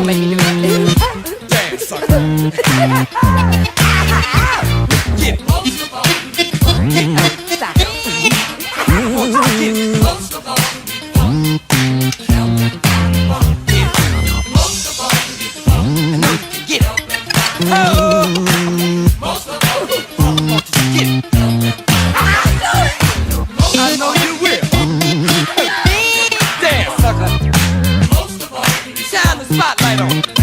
make me do that. Damn, sucker. Get most of all. Stop. Get most of all. Get oh, most of all. Get I know you will. Damn, sucker. Most of all. Shine the spotlight on.